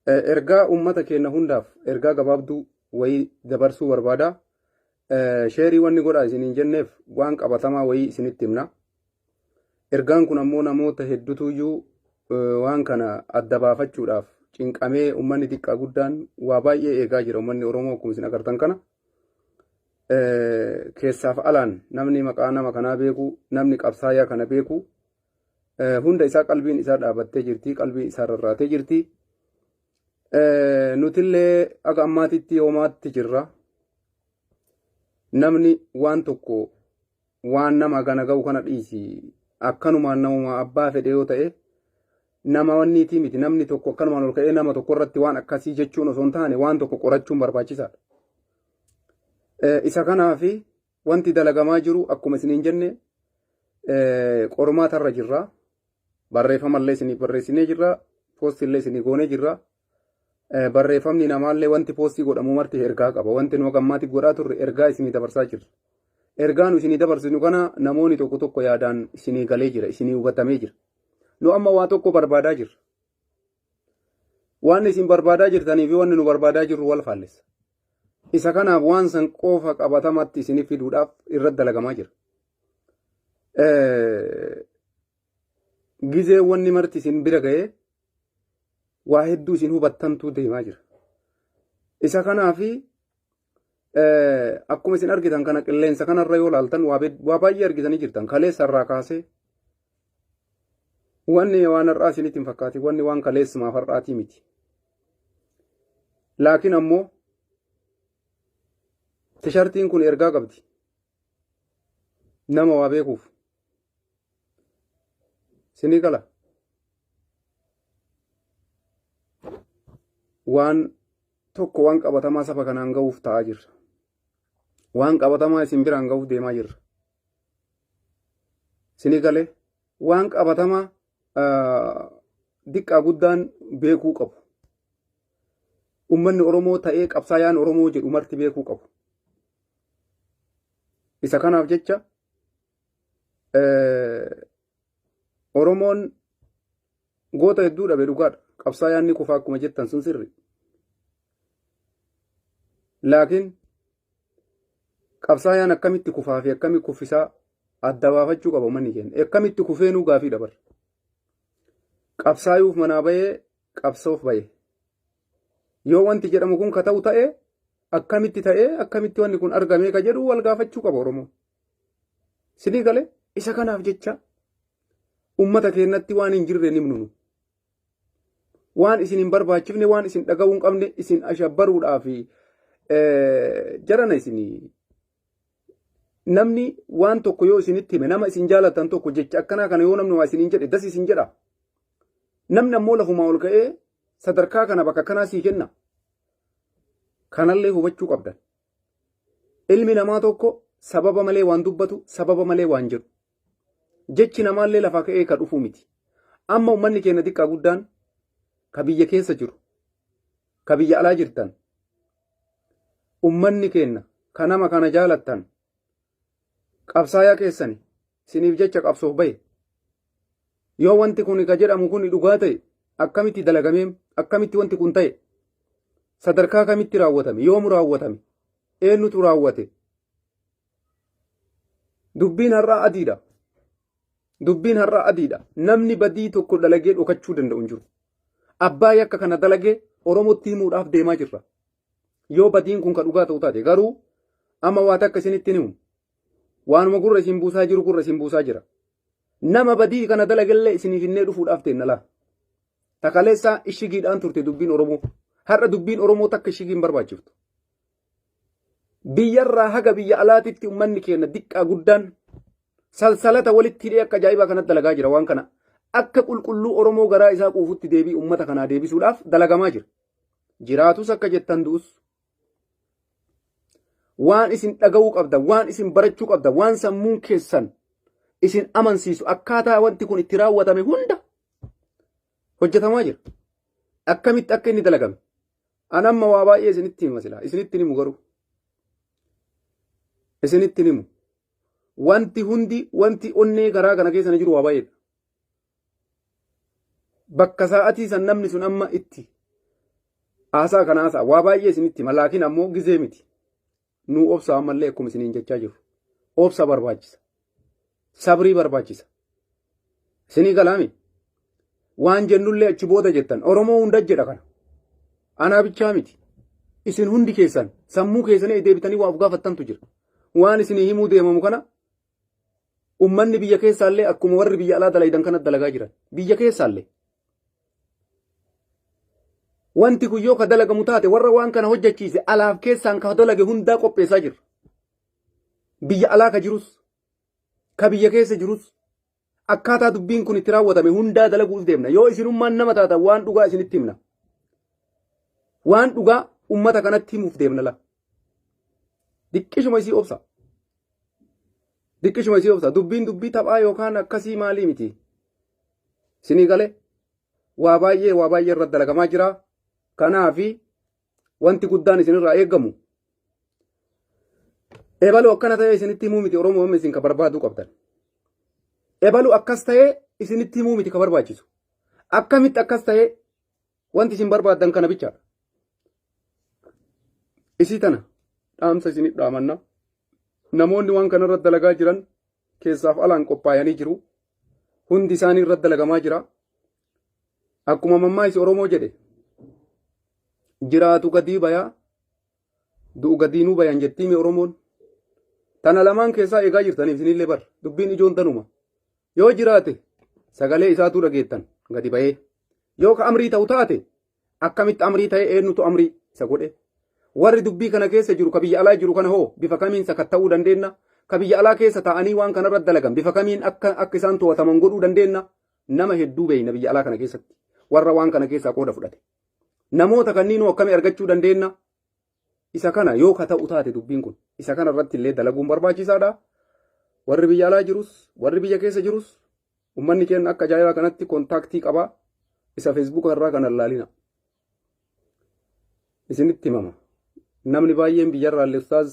Ergaa uummata keenya hundaaf ergaa gabaabduu wayii dabarsuu barbaada. Sheerii wanni godhaa isiniin jenneef waan qabatamaa wayii isinitti himna. Ergaan kun ammoo namoota hedduutuyyuu waan kana adda baafachuudhaaf cinqamee uummanni xiqqaa guddaan waa baay'ee eegaa jira. Uummanni Oromoo akkuma isin agartan kana keessaaf alaan namni maqaa nama kanaa beeku, namni qabsaayaa kana beeku hunda isaa qalbiin isaa dhaabattee jirti, qalbii isaa rarraatee jirti. Nutillee akka ammaatitti hoomaatti jirra. Namni waan tokko waan nama gana ga'u kana dhiisi akkanumaan namuma abbaa fedhe yoo ta'e nama wanniitii miti. Namni tokko akkanumaan ol ka'ee nama tokko irratti waan akkasii jechuun osoo hin taane waan tokko qorachuun barbaachisaadha. Isa kanaafi wanti dalagamaa jiru akkuma isiniin jenne qormaatarra jirra. Barreeffamallee isinii barreessinee jirra. Poostillee isinii goonee jirra. Barreeffamni namaallee wanti poostii godhamu marti ergaa qaba. Wanti nu gammaatti godhaa turre ergaa isinii dabarsaa jirra. Ergaa nu isinii dabarsinu kana namoonni tokko tokko yaadaan isinii galee jira, isinii hubatamee jira. Nu amma waa tokko barbaadaa jirra. Waan isin barbaadaa jirtanii fi wanni nu barbaadaa jirru wal faallessa. Isa kanaaf waan san qofa qabatamatti isinii fiduudhaaf irratti dalagamaa jira. Gizee wanni marti isin bira ga'ee waa hedduu isin hubattantu deemaa jira. Isa kanaafi akkuma isin argitan kana qilleensa kanarra yoo laaltan waa baay'ee argitanii jirtan. Kaleessa irraa kaasee wanni waan har'aa isinitti hin fakkaati. Wanni waan kaleessumaaf har'aatii miti. Laakiin ammoo tishartiin kun ergaa qabdi. Nama waa beekuuf. Sinii gala. Waan tokko waan qabatamaa saba kanaan ga'uuf ta'aa jirra. Waan qabatamaa isin biraan ga'uuf deemaa jirra. Sinii galee waan qabatamaa diqqaa guddaan beekuu qabu. Uummanni Oromoo ta'ee qabsaayaan Oromoo jedhu marti beekuu qabu. Isa kanaaf jecha Oromoon goota hedduu dhabe dhugaadha. Qabsaayaan ni kufaa akkuma jettan sun sirri. Laakiin qabsaayaan akkamitti kufaa fi akkamitti kuffisaa adda baafachuu qaba uummanni keenya. Akkamitti kufeenuu gaafii dabarra. Qabsaayuuf manaa bahee qabsoof bahe. Yoo wanti jedhamu kun ka ta'u ta'e akkamitti wanni kun argamee ka jedhu wal gaafachuu qaba Oromoo. Sinii galee isa kanaaf jecha uummata keenyatti waan hin jirre ni himnu. Waan isin hin barbaachifne, waan isin dhaga'uu hin qabne isin ashabbaruudhaaf jarana isinii. Namni waan tokko yoo isinitti hime nama isin jaalatan tokko jecha akkanaa kana yoo namni waa isiniin jedhe das isin jedha. Namni ammoo lafumaa ol ka'ee sadarkaa kana bakka kanaa sii kenna. Kanallee hubachuu qabdan. Ilmi namaa tokko sababa malee waan dubbatu, sababa malee waan jedhu. Jechi namaallee lafaa ka'ee ka dhufuu miti. Amma uummanni keenya xiqqaa guddaan ka biyya keessa jiru, ka biyya alaa jirtan, uummanni keenya ka nama kana jaalattan, qabsaayaa keessani siniif jecha qabsoof bahe. Yoo wanti kun ka jedhamu kun dhugaa ta'e akkamitti dalagamee, akkamitti wanti kun ta'e, sadarkaa kamitti raawwatame, yoomu raawwatame, eenyutu raawwate. Dubbiin har'aa adiidha. Dubbiin har'aa adiidha. Namni badii tokko dalagee dhokachuu danda'u hin jiru. Abbaa yakka kana dalagee Oromootti himuudhaaf deemaa jirra. Yoo badiin kun ka dhugaa ta'u taate garuu amma waa takka isinitti himu. Waanuma gurra isin buusaa jiru gurra isin buusaa jira. Nama badii kana dalagellee isiniif hinnee dhufuudhaaf teenna laa. Takaleessaa ishigiidhaan turte dubbiin Oromoo. Har'a dubbiin Oromoo takka ishigiin barbaachiftu. Biyyarraa haga biyya alaatitti uummanni keenya diqqaa guddaan salsalata walitti hidhee akka ajaa'ibaa kanatti dalagaa jira. Waan kana akka qulqulluu Oromoo garaa isaa quufutti deebii uummata kanaa deebisuudhaaf dalagamaa jira. Jiraatus akka jettan du'us. Waan isin dhaga'uu qabda, waan isin barachuu qabda, waan sammuun keessan isin amansiisu akkaataa wanti kun itti raawwatame hunda hojjetamaa jira. Akkamitti akka inni dalagame. An amma waa baay'ee isinitti hima silaa. Isinitti himu garuu. Isinitti himu. Wanti onnee garaa kana keessa jiru waa baay'eedha. Bakka sa'atii san namni sun amma itti Haasaa kana haasaa waa baay'ee isinitti hima laakiin ammoo gizee miti. Nu obsa ammallee akkuma isiniin jechaa jiru. Obsa barbaachisa. Sabrii barbaachisa. Isinii galaami. Waan jennullee achi booda jettan Oromoo hunda jedha kana. Anaa bichaa miti. Isin hundi keessan sammuu keessanii deebitanii waa gaafattantu jira. Waan isinii himuu deemamu kana ummanni biyya keessaallee akkuma warri biyya alaa dalaydan kana dalagaa jiran. Biyya keessaallee. Wanti kun yoo ka dalagamu taate warra waan kana hojjechiise alaaf keessaan ka dalage hundaa qopheessaa jira. Biyya alaa ka jirus ka biyya keessa jirus akkaataa dubbiin kun itti raawwatame hundaa dalaguuf deemna. Yoo isinummaan nama taatan waan dhugaa isinitti himna. Waan dhugaa ummata kanatti himuuf deemna la. Diqqishuma isii obsa. Diqqishuma isii obsa. Dubbiin dubbii taphaa yookaan akkasii maalii miti. Isinii galee waa baay'ee irratti dalagamaa jira. Kanaafi wanti guddaan isinirraa eegamu. Ebalu akkana ta'ee isinitti himuu miti Oromoo isin ka barbaaduu qabdan. Ebalu akkas ta'ee isinitti himuu miti ka barbaachisu. Akkamitti akkas ta'ee wanti isin barbaaddan kana bichaadha. Isii tana dhaamsa isinit dhaamanna. Namoonni waan kana irratti dalagaa jiran keessaaf alaan qophaa'anii jiru. Hundi isaanii irratti dalagamaa jira. Akkuma mammaa isi Oromoo jedhe. Jiraatu gadii bayaa. Du'u gadiinuu bayan jettiime Oromoon. Tana lamaan keessaa eegaa jirtaniif isinillee bar. Dubbiin ijoon tanuma. Yoo jiraate sagalee isaatu dhageettan gadi bayee. Yoo ka amrii ta'u taate akkamitti amrii ta'e eenyutu amrii isa godhe. Warri dubbii kana keessa jiru ka biyya alaa jiru kana hoo bifa kamiin sakatta'uu dandeenya. Ka biyya alaa keessa taa'anii waan kana irratti dalagan bifa kamiin akka isaan to'ataman godhuu dandeenya. Nama hedduu beeyna biyya alaa kana keessatti. Warra waan kana keessaa qooda fudhate. Namoota kanniinuu akkamii argachuu dandeenya. Isa kana yoo ka ta'u taate dubbiin kun isa kana irratti illee dalaguun barbaachisaadha. Warri biyya alaa jirus warri biyya keessa jirus ummanni keenya akka ajaa'ibaa kanatti kontaaktii qabaa. Isa feesbuuka irraa kan ilaalina. Isinitti himama. Namni baay'een biyyarraa illee Ustaaz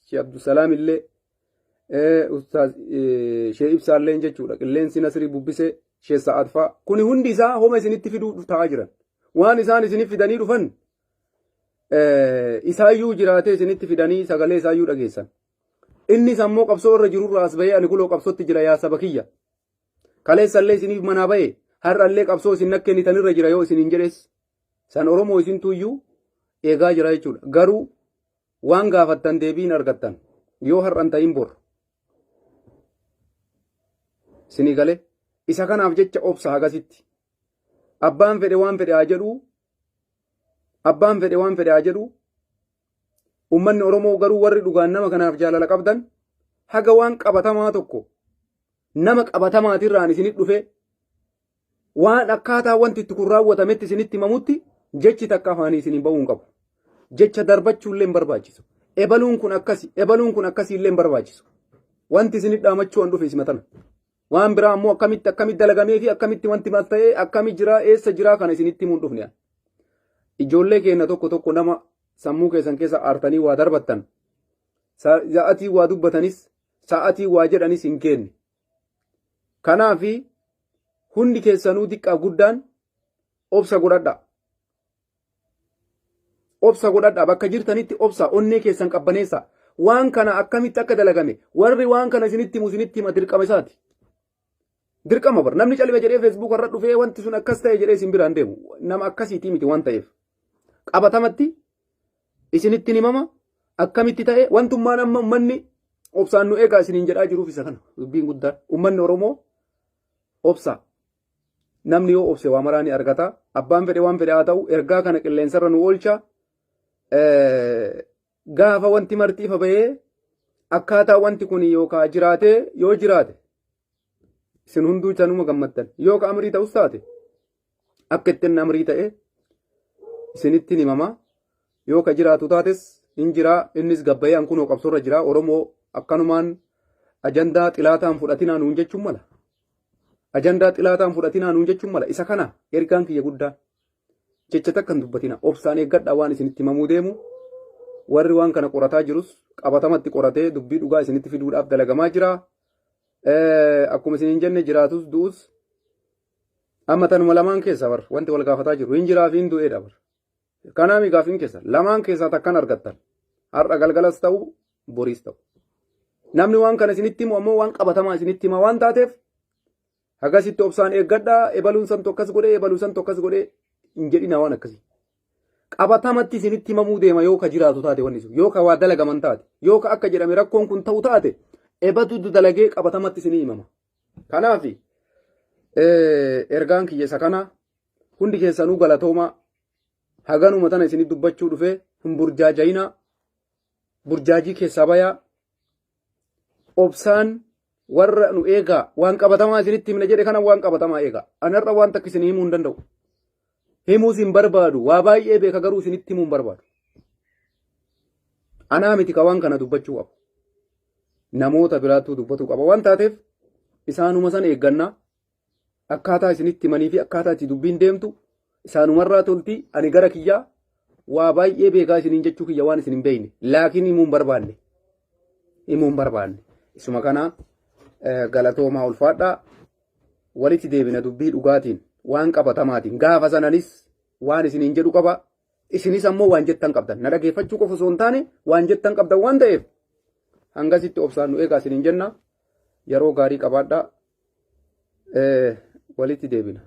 Sheekh Abdusalaam illee Ustaaz Sheekh Ibsaa illee jechuudha. Qilleensi Nasirii bubbisee Sheekh Sa'aad fa'a. Kuni hundi isaa homa isinitti fiduu ta'aa jiran. Waan isaan isinif fidanii dhufan isaayyuu jiraatee isinitti fidanii sagalee isaayyuu dhageessan. Innis ammoo qabsoo irra jirurraa as bahee ani kuloo qabsootti jira yaa saba kiyya. Kaleessallee isiniif manaa bahee har'allee qabsoo isin nakkennitanirra jira yoo isiniin jedhes san Oromoo isintuyyuu eegaa jira jechuudha. Garuu waan gaafattan deebiin argattan yoo har'an ta'in bor. Isinii galee isa kanaaf jecha obsa hagasitti. Abbaan fedhe waan fedhe haa jedhu. Abbaan fedhe waan fedhe haa jedhu. Ummanni Oromoo garuu warri dhugaan nama kanaaf jaalala qabdan haga waan qabatamaa tokko nama qabatamaatirraan isinit dhufe waan akkaataa wanti itti kun raawwatametti isinitti himamutti jechi takka afaanii isin ba'uu hin qabu. Jecha darbachuullee hin barbaachisu. Ebaluun kun akkasii illee hin barbaachisu. Wanti isinit dhaamachuu an dhufe isima tana. Waan biraa ammoo akkamitti dalagamee fi akkamitti wanti maal ta'ee akkamitti jira eessa jira kana isinitti himuun dhufne. Ijoollee keenya tokko nama sammuu keessan keessa aartanii waa darbattan sa'atii waa dubbatanis sa'atii waa jedhanis hin kenne. Kanaafi hundi keessanuu xiqqaa guddaan obsa godhadha. Obsa godhadha bakka jirtanitti obsa onnee keessan qabbaneessa. Waan kana akkamitti akka dalagame warri waan kana isinitti hima dirqama isaati. Dirqama bar namni calime jedhee Facebook irra dhufee wanti sun akkas ta'e jedhee isin biraan deemu nama akkasiitii miti waan ta'eef. Qabatamatti isinitti himama akkamitti ta'e wantummaan amma ummanni obsaan nu eegaa isiniin jedhaa jiruuf isa kana dubbiin guddaan ummanni Oromoo obsa. Namni yoo obse waa maraa ni argata. Abbaan fedhe waan fedhe haa ta'u ergaa kana qilleensarra nu oolcha. Gaafa wanti martiifa bahee akkaataa wanti kun yookaan jiraatee yoo jiraate isin hunduu chanuma gammaddan yoo ka amrii ta'us taate akka ittiin amrii ta'e isinitti himama yoo ka jiraatu taates hin jira innis gabbayee an kunoo qabsoorra jira Oromoo akkanumaan ajandaa xilaataan fudhatinaa nuun jechuun mala. Ajandaa xilaataan fudhatinaa nuun jechuun mala isa kana ergaan kiyya guddaa jecha takkan dubbatina obsaan eeggadhaa waan isinitti himamuu deemu. Warri waan kana qorataa jirus qabatamatti qoratee dubbii dhugaa isinitti fiduudhaaf dalagamaa jira. Akkuma isiniin jenne jiraatus du'us amma tanuma lamaan keessa bar wanti wal gaafataa jiru hin jiraa fi hin du'eedha bar. Kanaaf gaaffiin keessa lamaan keessaa takkan argattan har'a galgalas ta'u boriis ta'u. Namni waan kana isinitti himu ammoo waan qabatamaa isinitti hima waan taateef hagasitti obsaan eeggadhaa ebaluun san tokkas godhee ebaluun san tokkas godhee hin jedhina waan akkasii. Qabatamatti isinitti himamuu deema yoo ka jiraatu taate wanni sun yoo ka waa dalagaman taate yoo ka akka jedhame rakkoon kun ta'u taate ebatu dalagee qabatamatti isinii himama. Kanaaf ergaan kiyya isa kana hundi keessanuu galatoomaa haganuma tana isinii dubbachuu dhufee hin burjaajayina burjaajii keessaa bayaa obsaan warra nu eegaa waan qabatamaa isinitti himne jedhe kana waan qabatamaa eegaa anarra waan takka isinii himuu hin danda'u. Himuus hin barbaadu waa baay'ee beeka garuu isinitti himuu hin barbaadu. Anaa miti ka waan kana dubbachuu qaba. Namoota biraattuu dubbatu qaba waan taateef isaanuma san eeggannaa akkaataa isinitti himanii fi akkaataa itti dubbiin deemtu isaanumarraa tolti ani gara kiyyaa waa baay'ee beekaa isiniin jechuu kiyya waan isin hin beekne laakiin himuu hin barbaanne. Himuu hin barbaanne. Isuma kana galatoomaa ulfaadhaa walitti deebina dubbii dhugaatiin. Waan qabatamaatiin gaafa sananis waan isiniin jedhu qaba isinis ammoo waan jettan qabdan na dhageeffachuu qofa osoo hin taane waan jettan qabdan waan ta'eef hangasitti obsaan nu eegaa isiniin jenna yeroo gaarii qabaadhaa walitti deebina.